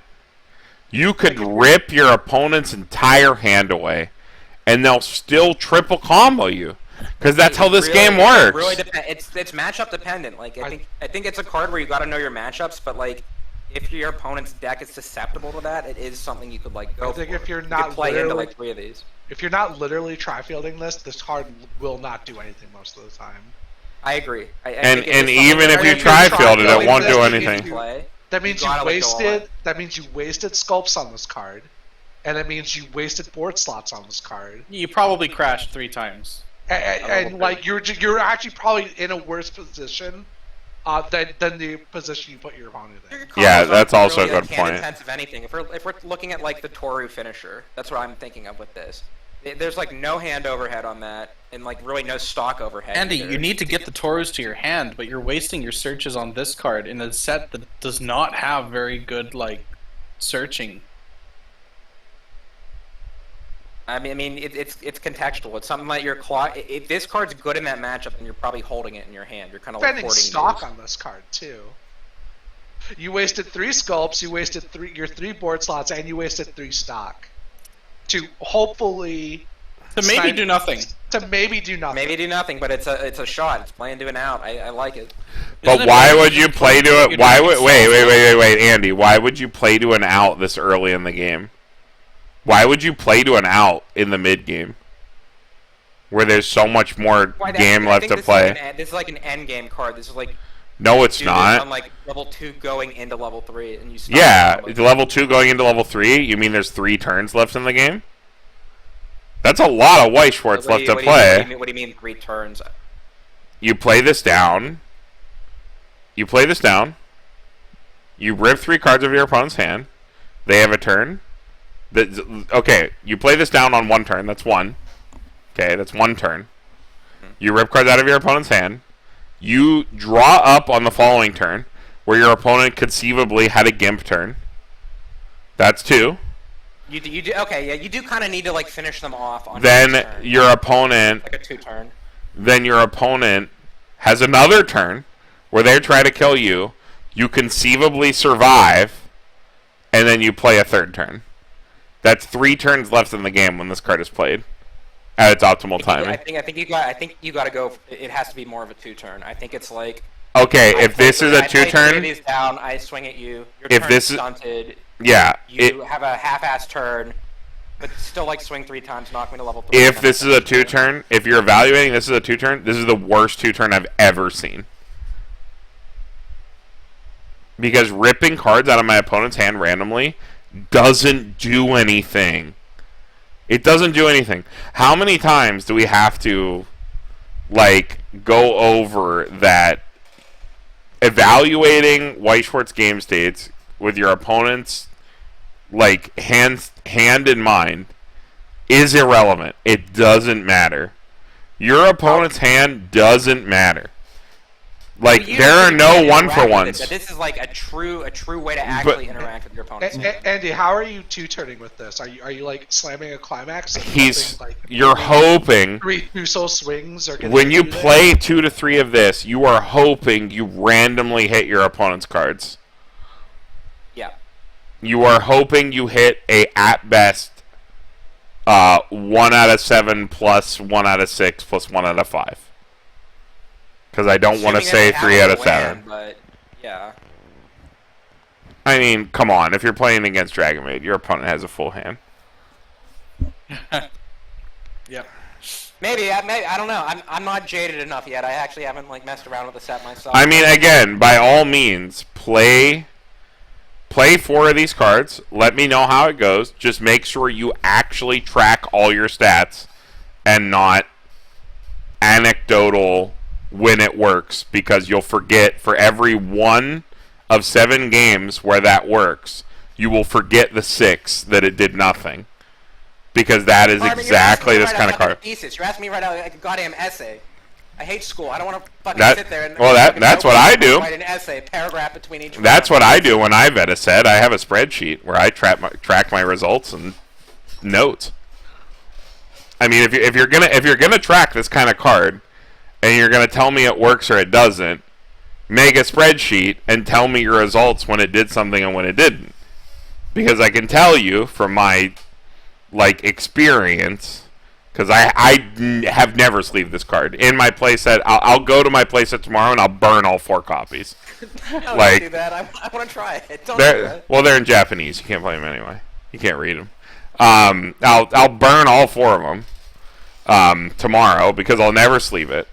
You could rip your opponent's entire hand away, and they'll still triple combo you. Because that's how this game works. Really it's matchup dependent. Like I think it's a card where you got to know your matchups, but like if your opponent's deck is susceptible to that, it is something you could like go. I think for. if you're You not could play into literally- like 3 of these. If you're not literally tri-fielding this card will not do anything most of the time. I agree. I And think it is even something if that you you try can field it, try it won't do to anything. play. That means You you gotta, like, go all wasted. in. That means you wasted sculpts on this card, and it means you wasted board slots on this card. You probably crashed 3 times. And like you're actually probably in a worse position than the position you put your opponent in. Your Yeah, combos that's aren't also a really, good like, hand point. intensive anything. If we're looking at like the Toru finisher, that's what I'm thinking of with this. There's like no hand overhead on that, and like really no stock overhead. Andy, either. you need to get the Taurus to your hand, but you're wasting your searches on this card in a set that does not have very good, like, searching. I mean, it's contextual. It's something that your clock. If this card's good in that matchup, then you're probably holding it in your hand. You're kind of like Spending hoarding stock yours. on this card too. You wasted 3 sculpts, you wasted your 3 board slots, and you wasted 3 stock to hopefully To maybe snipe- do nothing. to maybe do nothing. Maybe do nothing, but it's a shot. It's playing to an out. I like it. But Isn't it why better would to you just play to it? you Why don't would self- wait, Andy? Why would you play to an out this early in the game? Why would you play to an out in the mid game, where there's so much more game left to play? This is like an end game card. This is like No, it's do this not. on like level 2 going into level 3, and you stop Yeah, on, like, level 2 going into level 3. You mean there's 3 turns left in the game? That's a lot of Weiss Schwarz left to play. What do you mean 3 turns? You play this down. You rip 3 cards of your opponent's hand. They have a turn. Okay, you play this down on 1 turn. That's 1. Okay, that's 1 turn. You rip cards out of your opponent's hand. You draw up on the following turn, where your opponent conceivably had a Gimp turn. That's 2. You do okay. Yeah, you do kind of need to like finish them off on Then each turn. your opponent Like a 2 turn. Then your opponent has another turn where they try to kill you. You conceivably survive, and then you play a 3rd turn. That's 3 turns left in the game when this card is played at its optimal timing. I think you got to go. It has to be more of a 2 turn. I think it's like. Okay, if this is a 2 I turn, play these down. I swing at you. Your if turn's this is stunted. yeah, You have a half-ass turn, but still like swing 3 times, knock me to level 3. if this is a 2 turn, if you're evaluating this is a 2 turn, this is the worst 2 turn I've ever seen. Because ripping cards out of my opponent's hand randomly doesn't do anything. It doesn't do anything. How many times do we have to, like, go over that evaluating Weiss Schwarz game states with your opponent's, like, hand in mind is irrelevant. It doesn't matter. Your opponent's hand doesn't matter. Like, there are no one-for-ones. This is like a true way to actually interact with your opponent. Andy, how are you 2-turning with this? Are you like slamming a climax? You're hoping 3 2-soul swings or when you play 2 to 3 of this, you are hoping you randomly hit your opponent's cards. Yeah. You are hoping you hit a at best 1 out of 7 plus 1 out of 6 plus 1 out of 5. Because I don't want to say 3 out of 7. But yeah. I mean, come on. If you're playing against Dragonmaid, your opponent has a full hand. Yep. Maybe I don't know. I'm not jaded enough yet. I actually haven't like messed around with the set myself. I mean, again, by all means, play 4 of these cards. Let me know how it goes. Just make sure you actually track all your stats and not anecdotal when it works, because you'll forget for every 1 of 7 games where that works, you will forget the 6 that it did nothing. Because that is exactly this kind of card. Thesis. You're asking me to write out like a goddamn essay. I hate school. I don't want to fucking sit there and that's what I do. Write an essay, paragraph between each. That's what I do when I vet a set. I have a spreadsheet where I track my results and notes. I mean, if you're gonna track this kind of card, and you're gonna tell me it works or it doesn't, make a spreadsheet and tell me your results when it did something and when it didn't. Because I can tell you from my experience, because I have never sleeved this card in my playset. I'll go to my playset tomorrow and I'll burn all 4 copies. No, don't do that. I want to try it. Don't do that. Well, they're in Japanese. You can't play them anyway. You can't read them. I'll burn all 4 of them tomorrow because I'll never sleeve it.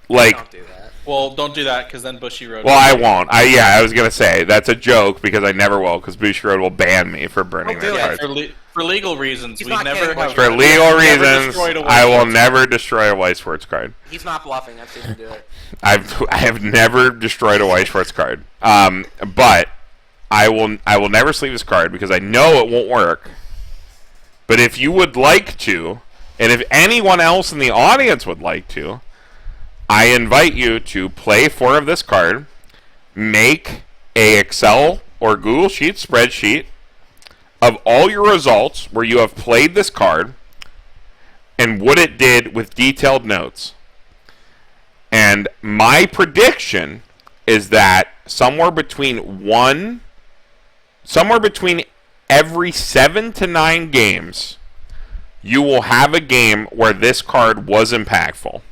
Don't do that. Well, don't do that because then Bushiroad. Well, I won't. I was gonna say that's a joke because I never will, because Bushiroad will ban me for burning Don't do their it. cards. For legal reasons, He's we not never kidding, have. For legal never reasons, destroyed a I will Weiss Schwarz. never destroy a Weiss Schwarz card. He's not bluffing. I've seen him do it. I have never destroyed a Weiss Schwarz card. But I will never sleeve this card because I know it won't work. But if you would like to, and if anyone else in the audience would like to, I invite you to play 4 of this card, make a Excel or Google Sheet spreadsheet of all your results where you have played this card and what it did with detailed notes. And my prediction is that somewhere between every 7 to 9 games, you will have a game where this card was impactful.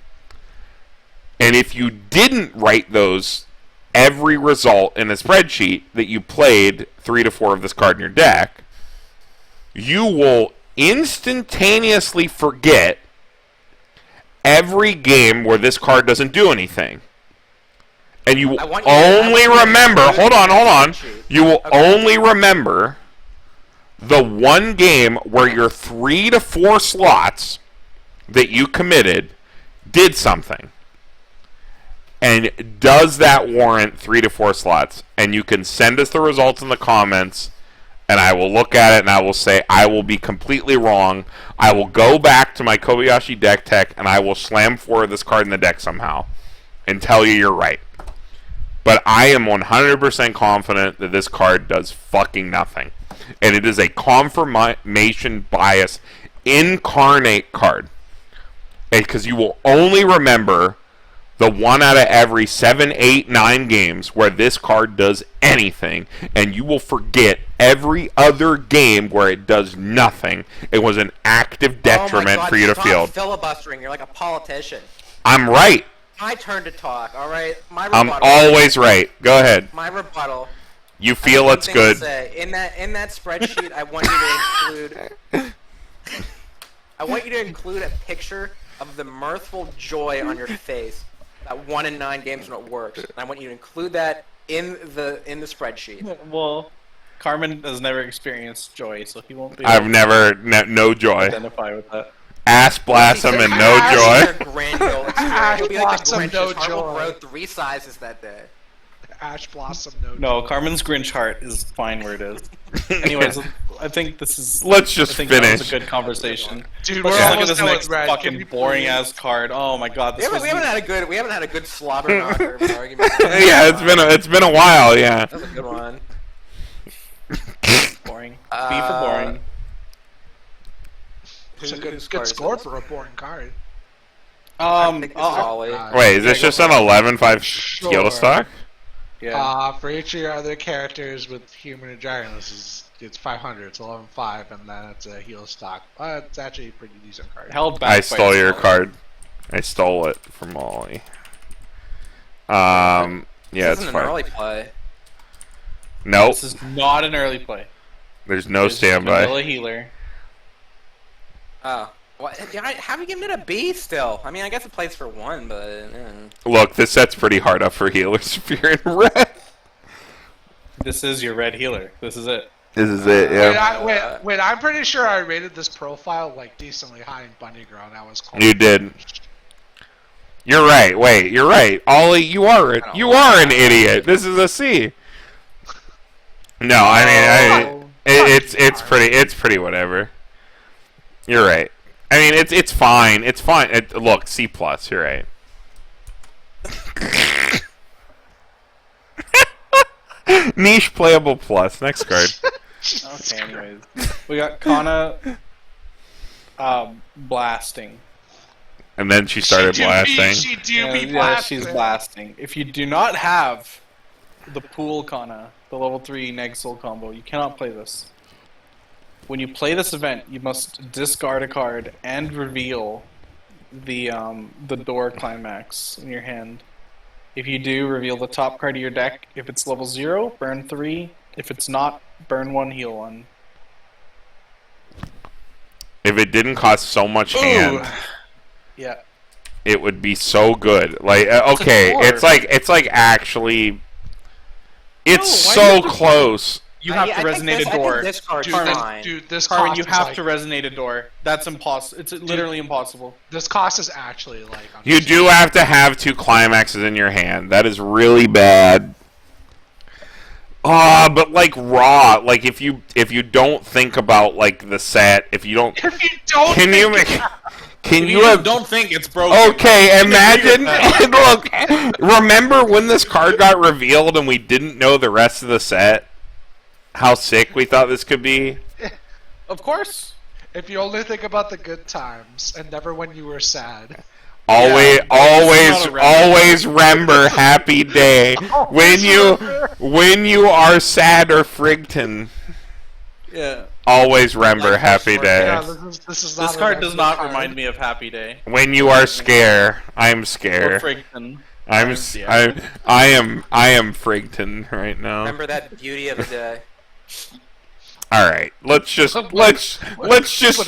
And if you didn't write those every result in a spreadsheet that you played 3 to 4 of this card in your deck, you will instantaneously forget every game where this card doesn't do anything. And you will only remember, hold on. You will only remember the one game where your 3 to 4 slots that you committed did something. And does that warrant 3 to 4 slots? And you can send us the results in the comments, and I will look at it and I will say I will be completely wrong. I will go back to my Kobayashi deck tech and I will slam 4 of this card in the deck somehow and tell you you're right. But I am 100% confident that this card does fucking nothing. And it is a confirmation bias incarnate card. Because you will only remember the 1 out of every 7, 8, 9 games where this card does anything, and you will forget every other game where it does nothing. It was an active detriment for you to field. Filibustering, you're like a politician. I'm right. My turn to talk, alright? I'm always right. Go ahead. My rebuttal. You feel it's good. In that spreadsheet, I want you to include... I want you to include a picture of the mirthful joy on your face. That 1 in 9 games when it works. And I want you to include that in the spreadsheet. Well, Carmen has never experienced joy, so he won't be. I've never no joy. Identify with that. Ass blossom and no joy. Ash blossom, no joy. Grow 3 sizes that day. Ash blossom, no joy. No, Carmen's Grinch heart is fine where it is. Anyways, I think this is. Let's just finish. That was a good conversation. Dude, let's we're look at this almost next done with fucking boring ass card. Oh my god, we haven't had a good slobber knocker argument. Yeah, it's been a while. Yeah. That was a good one. Boring. B for boring. It's a good score for a boring card. Wait, is this just an 11-5 skill stock? Yeah. For each of your other characters with human and dragon, it's 500. It's 11-5, and then it's a heal stock. But it's actually a pretty decent card. Held back. I stole your card. I stole it from Molly. Yeah, this it's isn't fine. an early play. Nope. This is not an early play. There's no standby. Vanilla healer. Oh. What? How are we giving it a B still? I mean, I guess it plays for 1, but... Look, this set's pretty hard up for healers if you're in red. This is your red healer. This is it. This is it, yeah. Wait, I'm pretty sure I rated this profile like decently high in Bunny Girl, and I was close. You did. You're right. Wait, you're right. Ollie, you are an idiot. This is a C. No, I mean, it's pretty whatever. You're right. I mean, it's fine. It's fine. Look, C+. You're right. Niche playable plus. Next card. Okay, anyways. We got Kana blasting. And then she started blasting. She do be blasting. Yeah, she's blasting. If you do not have the pool Kana, the level 3 Neg Soul combo, you cannot play this. When you play this event, you must discard a card and reveal the door climax in your hand. If you do, reveal the top card of your deck. If it's level 0, burn 3. If it's not, burn 1, heal 1. If it didn't cost so much hand, yeah, it would be so good. Like, okay, it's like actually, it's so close. You have to resonate a door. This card's fine. This Carmen, cost you is have like, to resonate a door. That's impossible. It's literally impossible. This cost is actually like. You do have to have 2 climaxes in your hand. That is really bad. But like raw, like if you don't think about like the set, if you don't Can you make? Can you have? Don't think it's broken. Okay, imagine. Look, remember when this card got revealed and we didn't know the rest of the set? How sick we thought this could be. Of course. If you only think about the good times and never when you were sad. Always remember happy day when you are sad or Frigton. Yeah. Always remember Like Happy Schwarz. Day. Yeah, this is not This a card does not card. remind me of Happy Day. When you are scared, I'm Or scared. Frigton. I am Frigton right now. Remember that beauty of a day. All right, let's just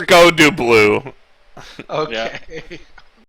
go do blue. Okay.